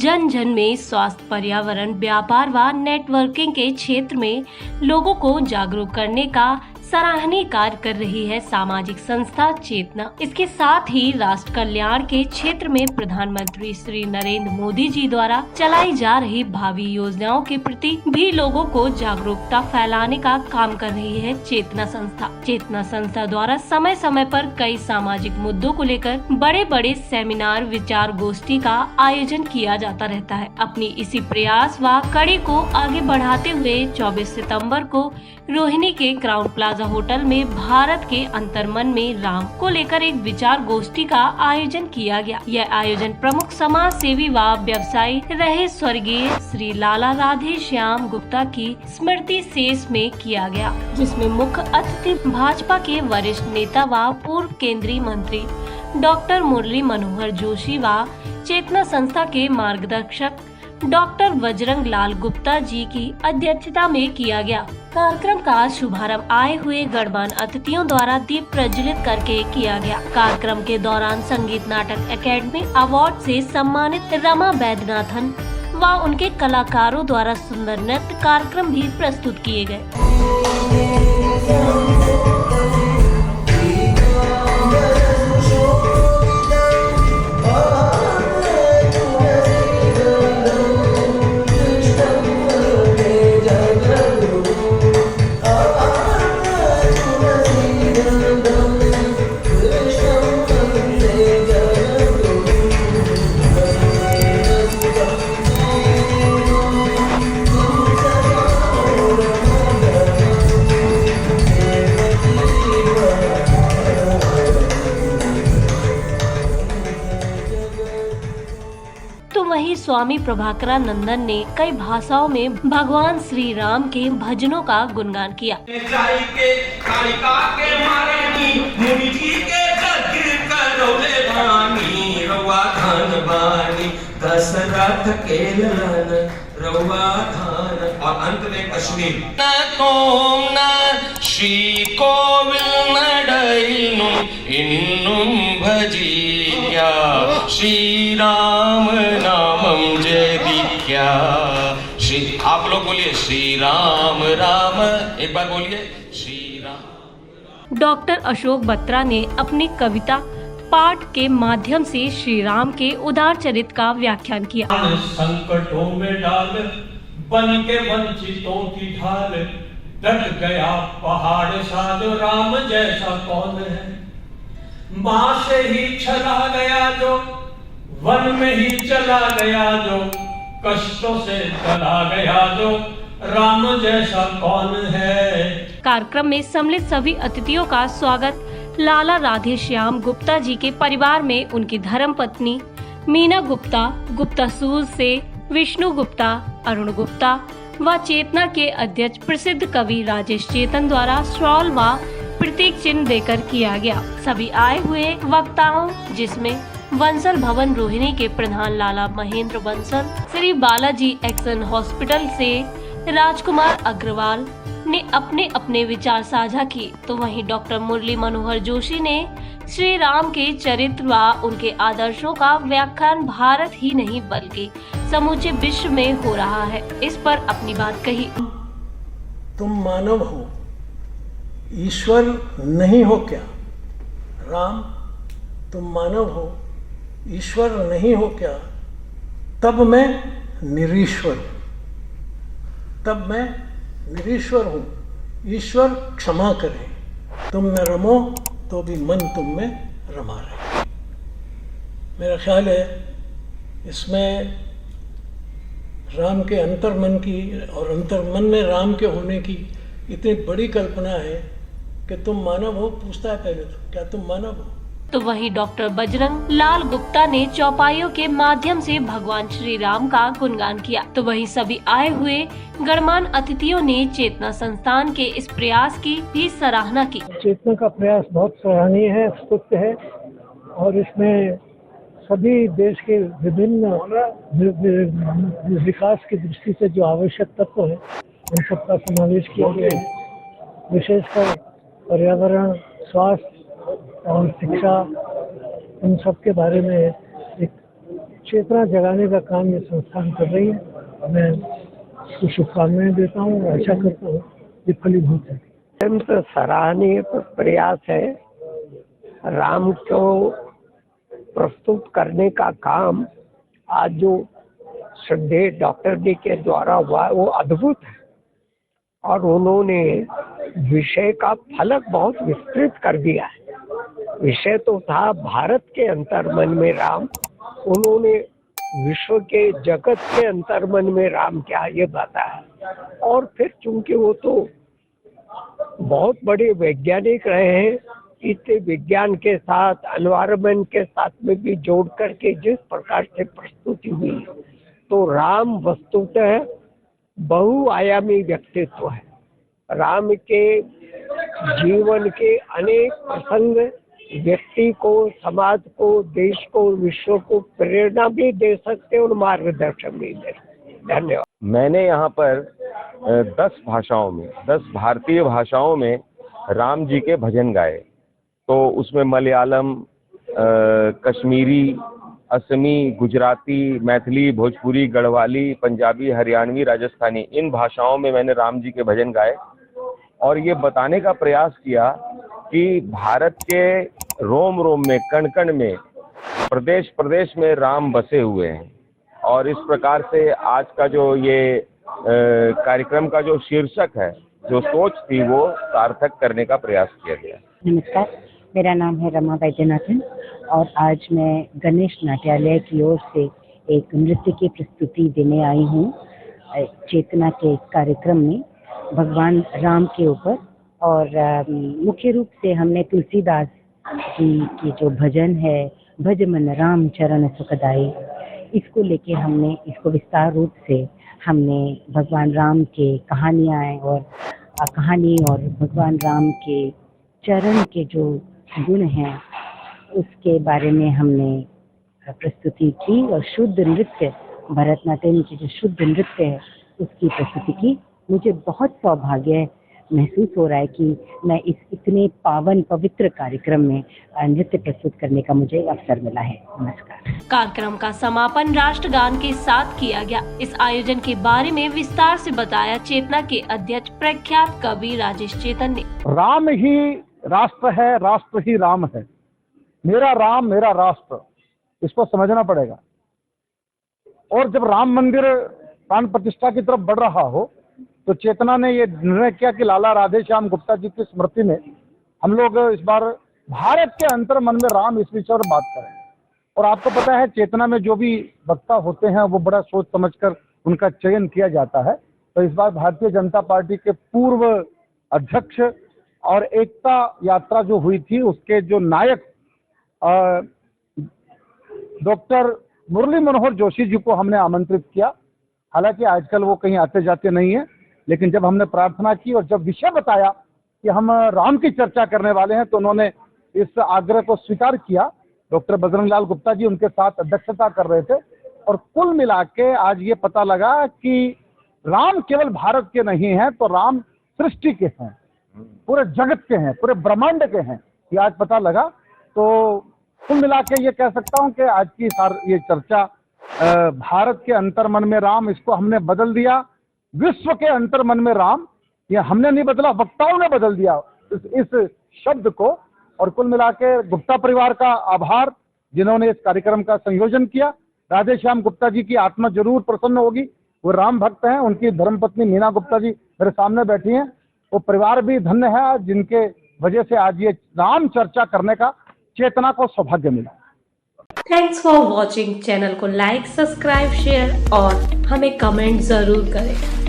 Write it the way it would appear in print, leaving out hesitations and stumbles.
जन जन में स्वास्थ्य, पर्यावरण, व्यापार व नेटवर्किंग के क्षेत्र में लोगों को जागरूक करने का सराहनीय कार्य कर रही है सामाजिक संस्था चेतना। इसके साथ ही राष्ट्र कल्याण के क्षेत्र में प्रधानमंत्री श्री नरेंद्र मोदी जी द्वारा चलाई जा रही भावी योजनाओं के प्रति भी लोगों को जागरूकता फैलाने का काम कर रही है चेतना संस्था। चेतना संस्था द्वारा समय समय पर कई सामाजिक मुद्दों को लेकर बड़े बड़े सेमिनार, विचार गोष्ठी का आयोजन किया जाता रहता है। अपनी इसी प्रयास व कड़ी को आगे बढ़ाते हुए 24 सितम्बर को रोहिणी के क्राउन प्लाजा होटल में भारत के अंतर्मन में राम को लेकर एक विचार गोष्ठी का आयोजन किया गया। यह आयोजन प्रमुख समाज सेवी व व्यवसायी रहे स्वर्गीय श्री लाला राधे श्याम गुप्ता की स्मृति शेष में किया गया, जिसमें मुख्य अतिथि भाजपा के वरिष्ठ नेता व पूर्व केंद्रीय मंत्री डॉक्टर मुरली मनोहर जोशी व चेतना संस्था के मार्गदर्शक डॉक्टर बजरंग लाल गुप्ता जी की अध्यक्षता में किया गया। कार्यक्रम का शुभारंभ आए हुए गणमान्य अतिथियों द्वारा दीप प्रज्वलित करके किया गया। कार्यक्रम के दौरान संगीत नाटक एकेडमी अवार्ड से सम्मानित रमा वैद्यनाथन व उनके कलाकारों द्वारा सुंदर नृत्य कार्यक्रम भी प्रस्तुत किए गए। तो वहीं स्वामी प्रभाकरानंदन ने कई भाषाओं में भगवान श्री राम के भजनों का गुणगान किया। दशरथ के और अंत में कश्मीर श्री कोविल नडैनु इन्नुम भजिया श्री राम नामम जदिक्या। श्री आप लोग बोलिए श्री राम राम, एक बार बोलिए श्री राम। डॉक्टर अशोक बत्रा ने अपनी कविता पाठ के माध्यम से श्री राम के उदार चरित्र का व्याख्यान किया। संकटों में डाल बन के वंचितों की ढाल, डट गया पहाड़ सा जो राम जैसा कौन है। माँ से ही चला गया जो, वन में ही चला गया जो, कष्टों से चला गया जो, राम जैसा कौन है। कार्यक्रम में सम्मिलित सभी अतिथियों का स्वागत लाला राधे श्याम गुप्ता जी के परिवार में उनकी धर्मपत्नी मीना गुप्ता, गुप्ता सूल से विष्णु गुप्ता, अरुण गुप्ता व चेतना के अध्यक्ष प्रसिद्ध कवि राजेश चेतन द्वारा शॉल व प्रतीक चिन्ह देकर किया गया। सभी आए हुए वक्ताओं, जिसमें बंसल भवन रोहिणी के प्रधान लाला महेंद्र बंसल, श्री बालाजी एक्शन हॉस्पिटल से राजकुमार अग्रवाल ने अपने अपने विचार साझा किए। तो वहीं डॉक्टर मुरली मनोहर जोशी ने श्री राम के चरित्र व उनके आदर्शों का व्याख्यान भारत ही नहीं बल्कि समूचे विश्व में हो रहा है, इस पर अपनी बात कही। तुम मानव हो, ईश्वर नहीं हो क्या? राम, तुम मानव हो, ईश्वर नहीं हो क्या? तब मैं निरीश्वर हूँ, तब मैं निरीश्वर हूँ। ईश्वर क्षमा करे, तुम में रमो तो भी मन तुम में रमा रहे। मेरा ख्याल है इसमें राम के अंतर्मन की और अंतर्मन में राम के होने की इतनी बड़ी कल्पना है कि तुम मानव हो। पूछता है पहले तो, क्या तुम मानव हो? तो वहीं डॉक्टर बजरंग लाल गुप्ता ने चौपाइयों के माध्यम से भगवान श्री राम का गुणगान किया। तो वहीं सभी आए हुए गणमान्य अतिथियों ने चेतना संस्थान के इस प्रयास की भी सराहना की। चेतना का प्रयास बहुत सराहनीय है, स्तुत्य है और इसमें सभी देश के विभिन्न विकास की दृष्टि से जो आवश्यक तत्व है उन सबका समावेश किया गया है। विशेषकर पर्यावरण, स्वास्थ्य और शिक्षा, इन सब के बारे में एक चेतना जगाने का काम ये संस्थान कर रही है। मैं उसको शुभकामनाएं देता हूँ और आशा करता हूँ ये फलीभूत है। अत्यंत सराहनीय प्रयास है। राम को प्रस्तुत करने का काम आज जो श्रद्धेय डॉक्टर जी के द्वारा हुआ वो अद्भुत है, और उन्होंने विषय का फलक बहुत विस्तृत कर दिया है। विषय तो था भारत के अंतर्मन में राम, उन्होंने विश्व के जगत के अंतर्मन में राम क्या ये बताया। और फिर चूंकि वो तो बहुत बड़े वैज्ञानिक रहे हैं, इससे विज्ञान के साथ एनवायरनमेंट के साथ में भी जोड़ करके जिस प्रकार से प्रस्तुति हुई, तो राम वस्तुतः बहुआयामी व्यक्तित्व है। राम के जीवन के अनेक प्रसंग व्यक्ति को, समाज को, देश को, विश्व को प्रेरणा भी दे सकते और मार्गदर्शन भी दे सकते। धन्यवाद। मैंने यहाँ पर 10 भाषाओं में, 10 भारतीय भाषाओं में राम जी के भजन गाए। तो उसमें मलयालम, कश्मीरी, असमी, गुजराती, मैथिली, भोजपुरी, गढ़वाली, पंजाबी, हरियाणवी, राजस्थानी, इन भाषाओं में मैंने राम जी के भजन गाए और ये बताने का प्रयास किया कि भारत के रोम रोम में, कण कण में, प्रदेश प्रदेश में राम बसे हुए हैं। और इस प्रकार से आज का जो ये कार्यक्रम का जो शीर्षक है, जो सोच थी, वो सार्थक करने का प्रयास किया गया। नमस्कार, मेरा नाम है रमा वैद्यनाथन और आज मैं गणेश नाट्यालय की ओर से एक नृत्य की प्रस्तुति देने आई हूँ चेतना के कार्यक्रम में भगवान राम के ऊपर। और मुख्य रूप से हमने तुलसीदास जी की जो भजन है, भज मन राम चरण सुखदाई, इसको लेके हमने इसको विस्तार रूप से हमने भगवान राम के कहानियाँ और कहानी और भगवान राम के चरण के जो गुण हैं उसके बारे में हमने प्रस्तुति की और शुद्ध नृत्य, भरतनाट्यम की जो शुद्ध नृत्य है उसकी प्रस्तुति की। मुझे बहुत सौभाग्य महसूस हो रहा है कि मैं इस इतने पावन पवित्र कार्यक्रम में नृत्य प्रस्तुत करने का मुझे अवसर मिला है। नमस्कार। कार्यक्रम का समापन राष्ट्रगान के साथ किया गया। इस आयोजन के बारे में विस्तार से बताया चेतना के अध्यक्ष प्रख्यात कवि राजेश चेतन ने। राम ही राष्ट्र है, राष्ट्र ही राम है। मेरा राम मेरा राष्ट्र, इसको समझना पड़ेगा। और जब राम मंदिर प्राण प्रतिष्ठा की तरफ बढ़ रहा हो तो चेतना ने ये निर्णय किया कि लाला राधेश्याम गुप्ता जी की स्मृति में हम लोग इस बार भारत के अंतर्मन में राम इस विषय पर बात करें। और आपको पता है चेतना में जो भी वक्ता होते हैं वो बड़ा सोच समझकर उनका चयन किया जाता है। तो इस बार भारतीय जनता पार्टी के पूर्व अध्यक्ष और एकता यात्रा जो हुई थी उसके जो नायक डॉक्टर मुरली मनोहर जोशी जी को हमने आमंत्रित किया। हालांकि आजकल वो कहीं आते जाते नहीं है, लेकिन जब हमने प्रार्थना की और जब विषय बताया कि हम राम की चर्चा करने वाले हैं तो उन्होंने इस आग्रह को स्वीकार किया। डॉक्टर बजरंग लाल गुप्ता जी उनके साथ अध्यक्षता कर रहे थे और कुल मिला के आज ये पता लगा कि राम केवल भारत के नहीं हैं, तो राम सृष्टि के हैं, पूरे जगत के हैं, पूरे ब्रह्मांड के हैं, ये आज पता लगा। तो कुल मिला के ये कह सकता हूँ कि आज की ये चर्चा भारत के अंतर्मन में राम, इसको हमने बदल दिया विश्व के अंतर्मन में राम। ये हमने नहीं बदला, वक्ताओं ने बदल दिया इस शब्द को। और कुल मिला के गुप्ता परिवार का आभार जिन्होंने इस कार्यक्रम का संयोजन किया। राधेश्याम गुप्ता जी की आत्मा जरूर प्रसन्न होगी, वो राम भक्त हैं। उनकी धर्मपत्नी मीना गुप्ता जी मेरे सामने बैठी हैं, वो परिवार भी धन्य है जिनके वजह से आज ये राम चर्चा करने का चेतना को सौभाग्य मिला। Thanks for watching. चैनल को लाइक, सब्सक्राइब, शेयर और हमें कमेंट जरूर करें।